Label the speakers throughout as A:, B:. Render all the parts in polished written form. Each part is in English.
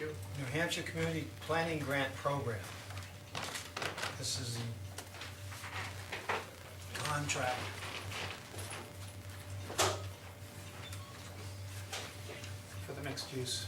A: you.
B: New Hampshire Community Planning Grant Program. This is the contract.
A: For the mixed use.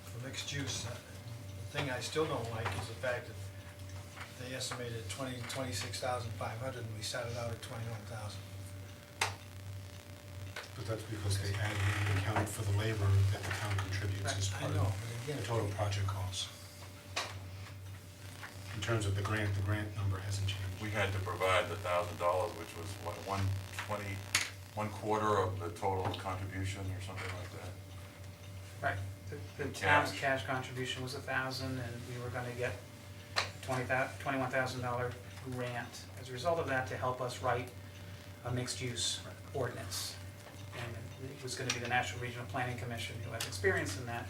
B: For mixed use. The thing I still don't like is the fact that they estimated 26,500 and we started out at 21,000.
C: But that's because they accounted for the labor that the town contributes as
B: I
C: part
B: know,
C: of
B: but again,
C: the total project costs. In terms of the grant number hasn't changed.
D: We had to provide the $1,000, which was what, 1/4 of the total contribution or something like that.
A: Right. The town's cash contribution was 1,000, and we were gonna get $21,000 grant as a result of that to help us write a mixed-use ordinance. And it was gonna be the National Regional Planning Commission, who has experience in that,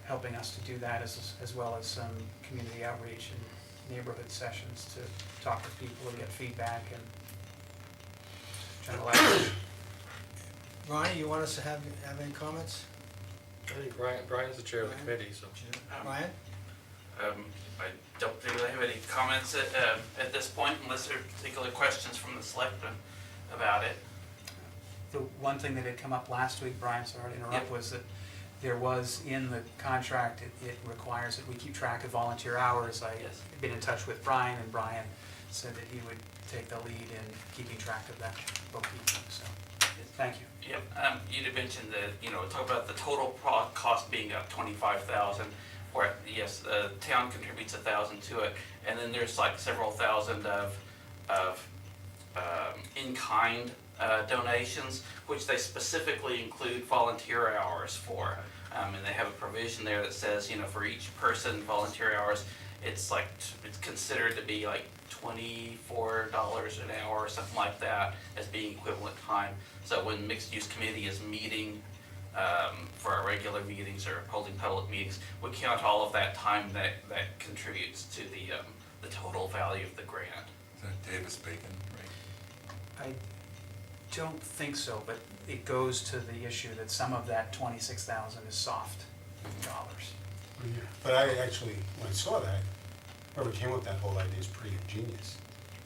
A: helping us to do that, as well as some community outreach and neighborhood sessions to talk to people and get feedback and general outreach.
B: Ronnie, you want us to have any comments?
E: I think Brian's the chair of the committee, so.
B: Ryan?
F: I don't really have any comments at this point, unless there are particular questions from the selectmen about it.
A: The one thing that had come up last week, Brian, sorry to interrupt,
F: Yep.
A: was that there was in the contract, it requires that we keep track of volunteer hours. I've
F: Yes.
A: been in touch with Brian, and Brian said that he would take the lead in keeping track of that bookkeeping, so, thank you.
F: Yep, you did mention that, talk about the total cost being up 25,000, where, yes, the town contributes 1,000 to it, and then there's like several thousand of in-kind donations, which they specifically include volunteer hours for. And they have a provision there that says, for each person, volunteer hours, it's considered to be like $24 an hour or something like that as being equivalent time. So when mixed use committee is meeting for our regular meetings or holding public meetings, we count all of that time that contributes to the total value of the grant.
D: Is that Davis-Bacon rate?
A: I don't think so, but it goes to the issue that some of that 26,000 is soft dollars.
C: But I actually, when I saw that, whoever came up with that whole idea is pretty ingenious.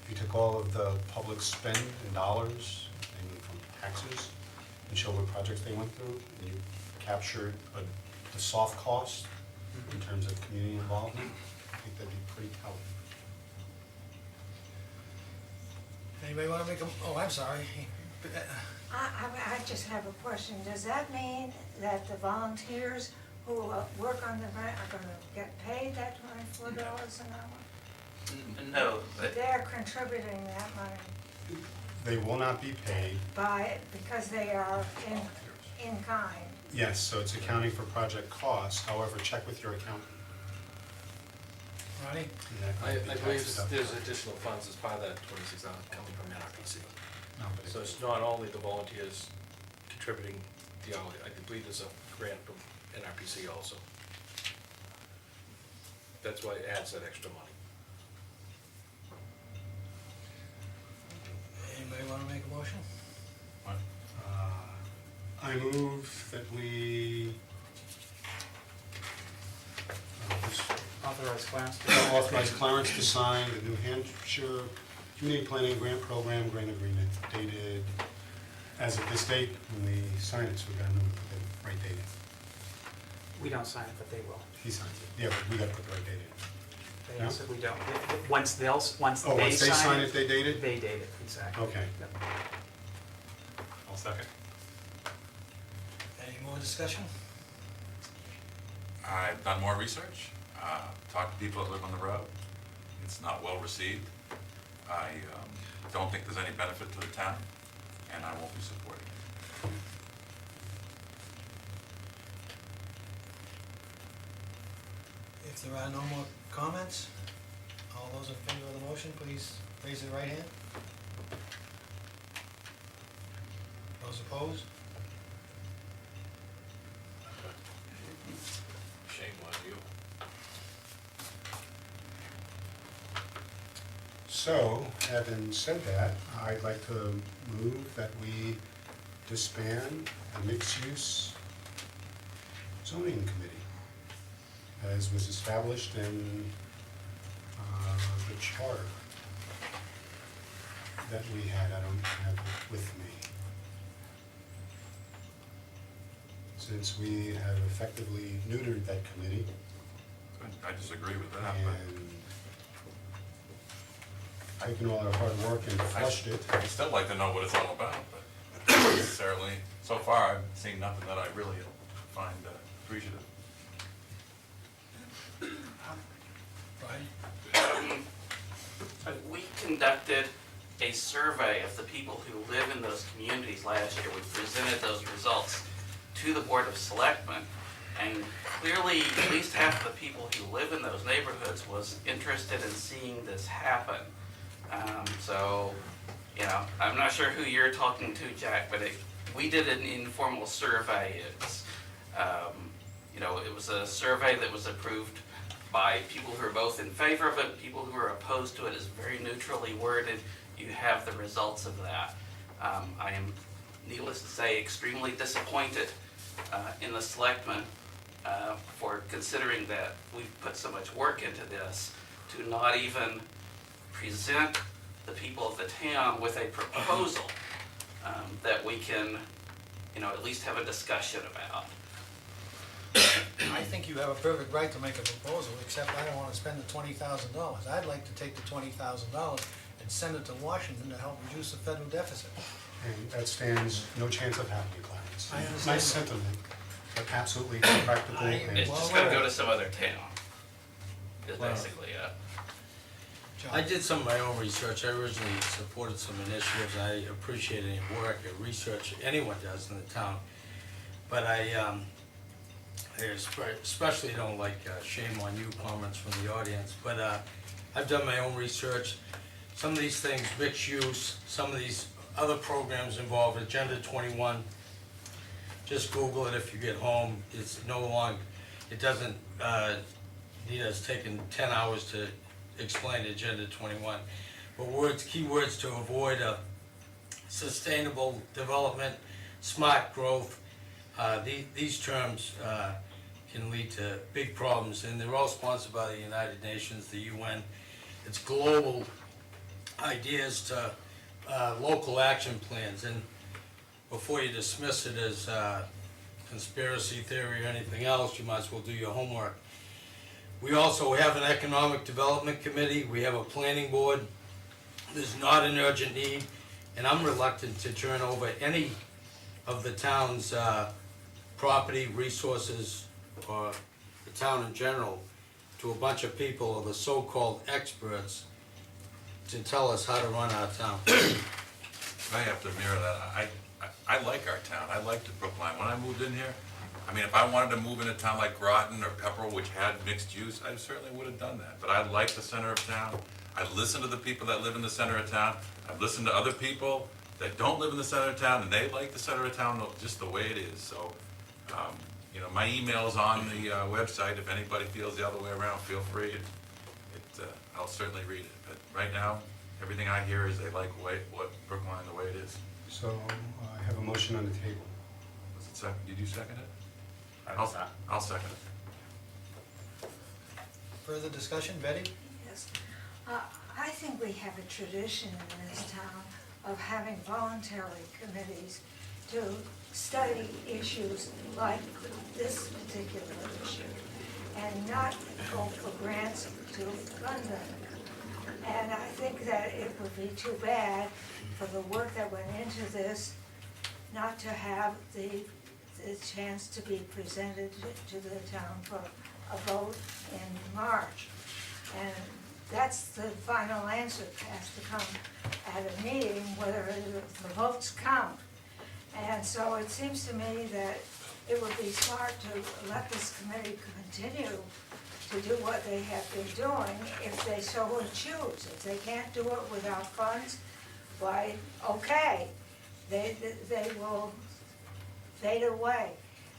C: If you took all of the public spend in dollars, mainly from taxes, and showed what projects they went through, and you captured the soft cost in terms of community involvement, I think that'd be pretty telling.
B: Anybody want to make I'm sorry.
G: I just have a question. Does that mean that the volunteers who work on the grant are going to get paid that $24 an hour?
F: No,
G: They're contributing that money
C: They will not be paid.
G: because they are in kind.
C: Yes, so it's accounting for project costs, however, check with your accountant.
B: Ronnie?
C: And that
E: I
C: might be
E: believe
C: tax deductible.
E: there's additional funds as part of that 26,000 coming from NRPC.
C: No, but
E: So it's not only the volunteers contributing the hourly, I believe there's a grant from NRPC also. That's why it adds that extra money.
B: Anybody want to make a motion?
C: I move that we
A: Authorize class to
C: authorize Clarence to sign the New Hampshire Community Planning Grant Program Grant Agreement dated as of this date. When we sign it, so we gotta know to put the right date in.
A: We don't sign it, but they will.
C: He signs it. Yeah, but we gotta put the right date in.
A: They
C: Yeah?
A: said we don't. Once they
C: Oh, once they sign it, they date it?
A: They date it, exactly.
C: Okay.
A: Yep.
D: I'll second.
B: Any more discussion?
D: I've done more research, talked to people that live on the road. It's not well received. I don't think there's any benefit to the town, and I won't be supporting it.
B: If there are no more comments, all those in favor of the motion, please raise your right hand. Those opposed?
E: Shame on you.
C: So, having said that, I'd like to move that we disband the mixed-use zoning committee, as was established in the charter that we had. I don't have it with me. Since we have effectively neutered that committee,
D: I disagree with that, but
C: and taken all our hard work and flushed it.
D: I'd still like to know what it's all about, but certainly, so far, I've seen nothing that I really find appreciative.
B: Brian?
F: We conducted a survey of the people who live in those communities last year. We presented those results to the Board of Selectmen, and clearly at least half of the people who live in those neighborhoods was interested in seeing this happen. So, you know, I'm not sure who you're talking to, Jack, but we did an informal survey. It's, you know, it was a survey that was approved by people who are both in favor of it, people who are opposed to it. Is very neutrally worded. You have the results of that. I am, needless to say, extremely disappointed in the selectmen for considering that we've put so much work into this to not even present the people of the town with a proposal that we can, you know, at least have a discussion about.
B: I think you have a perfect right to make a proposal, except I don't wanna spend the $20,000. I'd like to take the $20,000 and send it to Washington to help reduce the federal deficit.
C: And that stands no chance of happening, Clarence.
B: I understand
C: Nice
B: that.
C: sentiment, but absolutely impractical and
F: It's just gonna go to some other town, is
E: Well-
F: basically it.
B: John?
E: I did some of my own research. I originally supported some initiatives. I appreciate any work or research anyone does in the town. But I especially don't like shame on you comments from the audience. But I've done my own research. Some of these things, mixed use, some of these other programs involve Agenda 21. Just Google it if you get home. It's no longer, it doesn't need us taking 10 hours to explain Agenda 21. But words, key words to avoid sustainable development, smart growth. These terms can lead to big problems, and they're all sponsored by the United Nations, the UN. It's global ideas to local action plans, and before you dismiss it as conspiracy theory or anything else, you might as well do your homework. We also have an economic development committee, we have a planning board. There's not an urgent need, and I'm reluctant to turn over any of the town's property, resources, or the town in general, to a bunch of people, or the so-called experts, to tell us how to run our town.
D: I have to mirror that. I like our town. I liked Brookline. When I moved in here, I mean, if I wanted to move in a town like Groton or Pepperell, which had mixed use, I certainly would have done that. But I like the center of town. I listen to the people that live in the center of town. I've listened to other people that don't live in the center of town, and they like the center of town just the way it is. So, you know, my email's on the website. If anybody feels the other way around, feel free. I'll certainly read it. But right now, everything I hear is they like what Brookline the way it is.
C: so I have a motion on the table.
D: Was it second? Did you second it? I'll second it.
B: Further discussion, Betty?
G: Yes. I think we have a tradition in this town of having voluntary committees to study issues like this particular issue and not go for grants to fund them. And I think that it would be too bad for the work that went into this not to have the chance to be presented to the town for a vote in March. And that's the final answer, it has to come at a meeting, whether the votes count. And so it seems to me that it would be smart to let this committee continue to do what they have been doing if they so would choose. If they can't do it without funds, why, okay, they will fade away.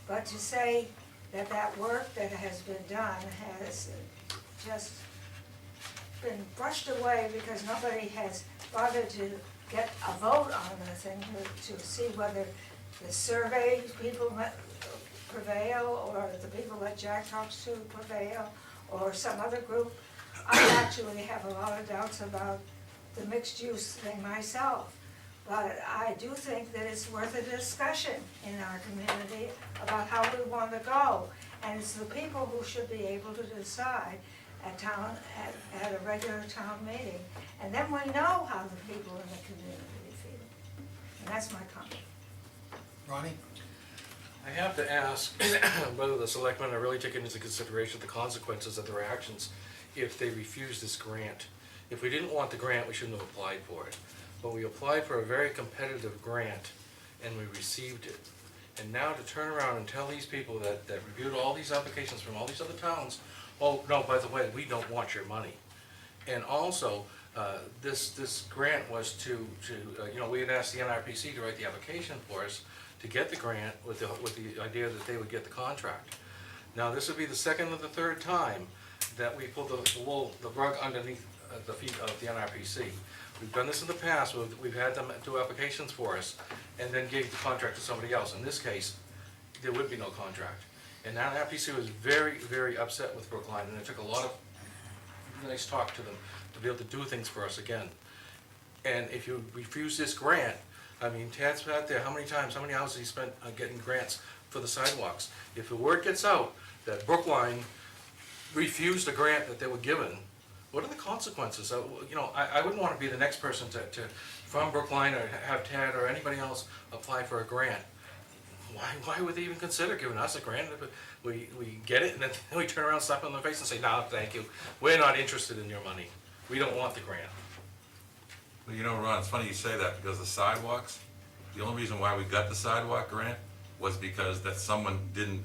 G: But to say that that work that has been done has just been brushed away because nobody has bothered to get a vote on the thing to see whether the survey people prevail, or the people that Jack talks to prevail, or some other group. I actually have a lot of doubts about the mixed-use thing myself. But I do think that it's worth a discussion in our community about how we want to go. And it's the people who should be able to decide at a regular town meeting. And then we know how the people in the community feel. And that's my comment.
B: Ronnie?
H: I have to ask whether the selectmen are really taking into consideration the consequences of their actions if they refuse this grant. If we didn't want the grant, we shouldn't have applied for it. But we applied for a very competitive grant and we received it. And now to turn around and tell these people that reviewed all these applications from all these other towns, oh, no, by the way, we don't want your money. And also, this grant was to we had asked the NRPC to write the application for us to get the grant with the idea that they would get the contract. Now, this would be the second or the third time that we pulled the rug underneath the feet of the NRPC. We've done this in the past, we've had them do applications for us and then gave the contract to somebody else. In this case, there would be no contract. And now NRPC was very, very upset with Brookline, and it took a lot of nice talk to them to be able to do things for us again. And if you refuse this grant, I mean, Tad's out there, how many hours has he spent getting grants for the sidewalks? If the word gets out that Brookline refused a grant that they were given, what are the consequences? I wouldn't want to be the next person from Brookline or have Tad or anybody else apply for a grant. Why would they even consider giving us a grant? We get it and then we turn around, slap them in the face and say, no, thank you. We're not interested in your money. We don't want the grant.
D: Well, you know, Ron, it's funny you say that, because the sidewalks, the only reason why we got the sidewalk grant was because that someone didn't